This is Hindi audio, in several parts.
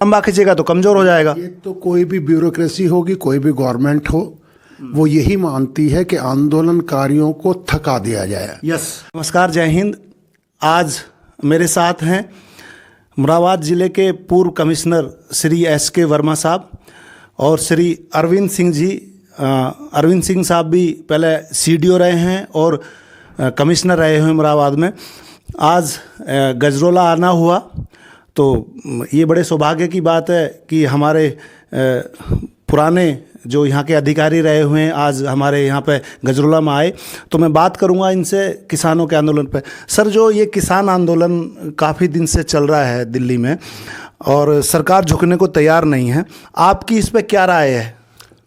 लंबा खींचेगा तो कमजोर हो जाएगा। ये तो कोई भी ब्यूरोक्रेसी होगी, कोई भी गवर्नमेंट हो, वो यही मानती है कि आंदोलनकारियों को थका दिया जाए। यस। नमस्कार, जय हिंद। आज मेरे साथ हैं मुरादाबाद जिले के पूर्व कमिश्नर श्री S.K. वर्मा साहब और श्री अरविंद सिंह जी। अरविंद सिंह साहब भी पहले CDO रहे हैं और कमिश्नर रहे हैं मुरादाबाद में। आज गजरोला आना हुआ तो ये बड़े सौभाग्य की बात है कि हमारे पुराने जो यहाँ के अधिकारी रहे हुए हैं आज हमारे यहाँ पे गजरोला में आए। तो मैं बात करूँगा इनसे किसानों के आंदोलन पे। सर, जो ये किसान आंदोलन काफ़ी दिन से चल रहा है दिल्ली में और सरकार झुकने को तैयार नहीं है, आपकी इस पे क्या राय है?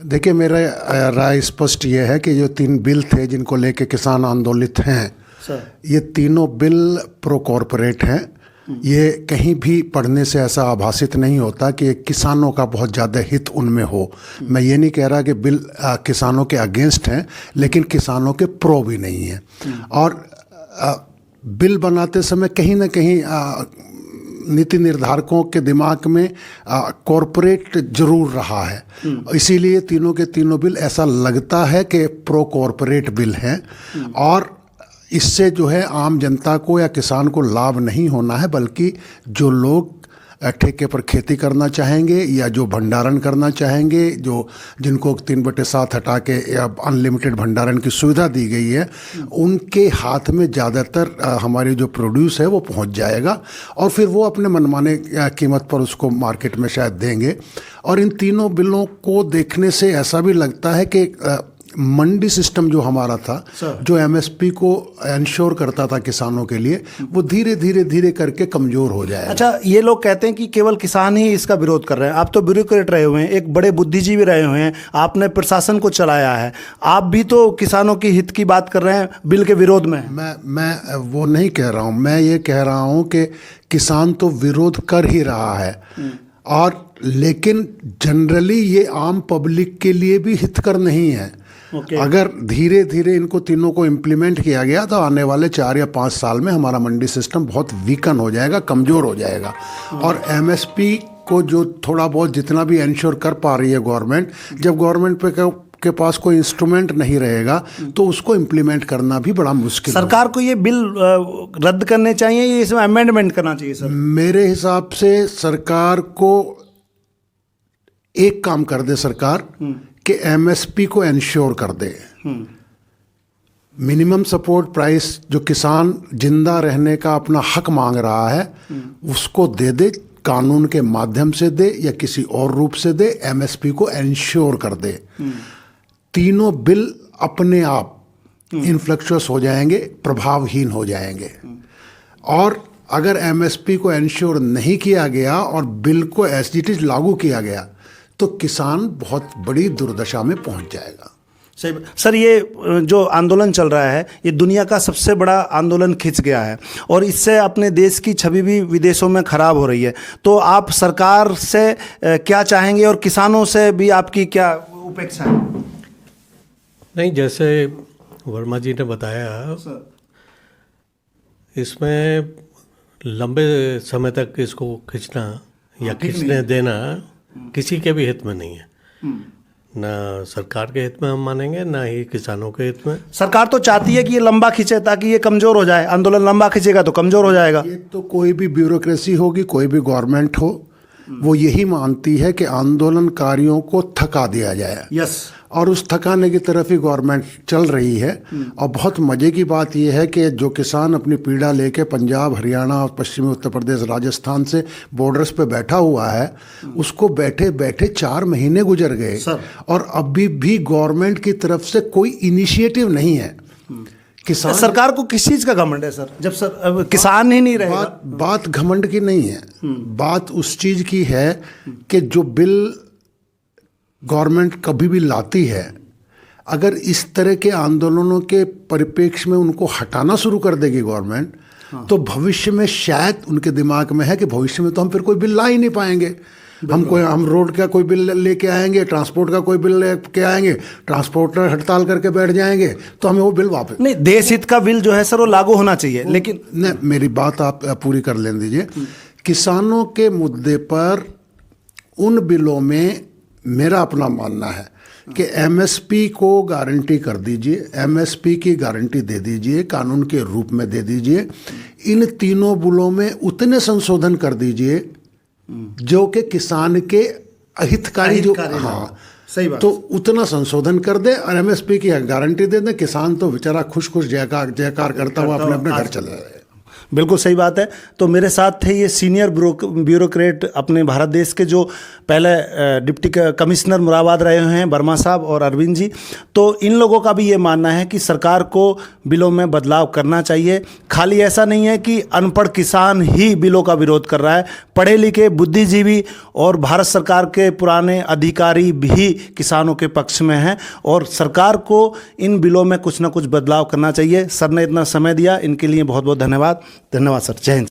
देखिए, मेरा राय स्पष्ट ये है कि जो 3 बिल थे जिनको लेके किसान आंदोलित हैं सर, ये तीनों बिल प्रो कॉरपोरेट हैं। ये कहीं भी पढ़ने से ऐसा आभासित नहीं होता कि किसानों का बहुत ज़्यादा हित उनमें हो। मैं ये नहीं कह रहा कि बिल किसानों के अगेंस्ट हैं, लेकिन किसानों के प्रो भी नहीं है। और बिल बनाते समय कहीं ना कहीं नीति निर्धारकों के दिमाग में कॉरपोरेट जरूर रहा है। इसीलिए तीनों के तीनों बिल ऐसा लगता है कि प्रो कॉरपोरेट बिल हैं और इससे जो है आम जनता को या किसान को लाभ नहीं होना है, बल्कि जो लोग ठेके पर खेती करना चाहेंगे या जो भंडारण करना चाहेंगे, जो जिनको 3/7 हटा के या अनलिमिटेड भंडारण की सुविधा दी गई है, उनके हाथ में ज़्यादातर हमारी जो प्रोड्यूस है वो पहुंच जाएगा और फिर वो अपने मनमाने कीमत पर उसको मार्केट में शायद देंगे। और इन तीनों बिलों को देखने से ऐसा भी लगता है कि मंडी सिस्टम जो हमारा था, जो MSP को इंश्योर करता था किसानों के लिए, वो धीरे धीरे करके कमज़ोर हो जाएगा। अच्छा, ये लोग कहते हैं कि केवल किसान ही इसका विरोध कर रहे हैं। आप तो ब्यूरोक्रेट रहे हुए हैं, एक बड़े बुद्धिजीवी रहे हुए हैं, आपने प्रशासन को चलाया है, आप भी तो किसानों की हित की बात कर रहे हैं, बिल के विरोध में। मैं वो नहीं कह रहा हूँ। मैं ये कह रहा हूँ कि किसान तो विरोध कर ही रहा है और लेकिन जनरली ये आम पब्लिक के लिए भी हितकर नहीं है। अगर धीरे धीरे इनको तीनों को इम्प्लीमेंट किया गया तो आने वाले 4 या 5 साल में हमारा मंडी सिस्टम बहुत वीकन हो जाएगा, कमज़ोर हो जाएगा। और MSP को जो थोड़ा बहुत जितना भी इंश्योर कर पा रही है गवर्नमेंट, जब गवर्नमेंट के पास कोई इंस्ट्रूमेंट नहीं रहेगा तो उसको इम्प्लीमेंट करना भी बड़ा मुश्किल। सरकार को ये बिल रद्द करने चाहिए या इसमें अमेंडमेंट करना चाहिए? सर, मेरे हिसाब से सरकार को एक काम कर दे सरकार कि MSP को इंश्योर कर दे। मिनिमम सपोर्ट प्राइस जो किसान जिंदा रहने का अपना हक मांग रहा है उसको दे, कानून के माध्यम से दे या किसी और रूप से दे, MSP को इंश्योर कर दे। तीनों बिल अपने आप इनफ्लेक्चुअस हो जाएंगे, प्रभावहीन हो जाएंगे। और अगर MSP को इंश्योर नहीं किया गया और बिल को एज इट इज लागू किया गया तो किसान बहुत बड़ी दुर्दशा में पहुंच जाएगा। सही सर, ये जो आंदोलन चल रहा है ये दुनिया का सबसे बड़ा आंदोलन खिंच गया है और इससे अपने देश की छवि भी विदेशों में खराब हो रही है। तो आप सरकार से क्या चाहेंगे और किसानों से भी आपकी क्या अपेक्षा है? नहीं, जैसे वर्मा जी ने बताया, इसमें लंबे समय तक इसको खींचना या खींचने देना किसी के भी हित में नहीं है। ना सरकार के हित में हम मानेंगे, ना ही किसानों के हित में। सरकार तो चाहती है कि ये लंबा खींचे ताकि ये कमज़ोर हो जाए, आंदोलन लंबा खींचेगा तो कमज़ोर हो जाएगा। ये तो कोई भी ब्यूरोक्रेसी होगी, कोई भी गवर्नमेंट हो, वो यही मानती है कि आंदोलनकारियों को थका दिया जाए। यस। और उस थकाने की तरफ ही गवर्नमेंट चल रही है। और बहुत मज़े की बात यह है कि जो किसान अपनी पीड़ा लेके पंजाब, हरियाणा और पश्चिमी उत्तर प्रदेश, राजस्थान से बॉर्डर्स पे बैठा हुआ है, उसको बैठे बैठे 4 महीने गुजर गए और अभी भी गवर्नमेंट की तरफ से कोई इनिशिएटिव नहीं है। किसान, सरकार को किस चीज़ का घमंड है सर, जब सर किसान ही नहीं रहेगा? बात घमंड की नहीं है, बात उस चीज़ की है कि जो बिल गवर्नमेंट कभी भी लाती है, अगर इस तरह के आंदोलनों के परिप्रेक्ष्य में उनको हटाना शुरू कर देगी गवर्नमेंट, तो भविष्य में शायद उनके दिमाग में है कि भविष्य में तो हम फिर कोई बिल ला ही नहीं पाएंगे। हम रोड का कोई बिल लेके आएंगे, ट्रांसपोर्ट का कोई बिल लेके आएंगे, ट्रांसपोर्टर हड़ताल करके बैठ जाएंगे, तो हमें वो बिल वापस नहीं। देश हित का बिल जो है सर वो लागू होना चाहिए, लेकिन नहीं, मेरी बात आप पूरी कर लेने दीजिए। किसानों के मुद्दे पर उन बिलों में मेरा अपना मानना है कि एमएसपी को गारंटी कर दीजिए, एमएसपी की गारंटी दे दीजिए, कानून के रूप में दे दीजिए। इन तीनों बिलों में उतने संशोधन कर दीजिए जो कि किसान के अहितकारी जो, हाँ सही बात। तो उतना संशोधन कर दे और एमएसपी की गारंटी दे दे। किसान तो बेचारा खुश खुश जयकार करता हुआ अपने अपने घर चला जाए। बिल्कुल सही बात है। तो मेरे साथ थे ये सीनियर ब्यूरोक्रेट अपने भारत देश के, जो पहले डिप्टी कमिश्नर मुरादाबाद रहे हैं, वर्मा साहब और अरविंद जी। तो इन लोगों का भी ये मानना है कि सरकार को बिलों में बदलाव करना चाहिए। खाली ऐसा नहीं है कि अनपढ़ किसान ही बिलों का विरोध कर रहा है, पढ़े लिखे बुद्धिजीवी और भारत सरकार के पुराने अधिकारी भी किसानों के पक्ष में हैं और सरकार को इन बिलों में कुछ ना कुछ बदलाव करना चाहिए। सर ने इतना समय दिया, इनके लिए बहुत बहुत धन्यवाद। धन्यवाद सर। जय हिंद।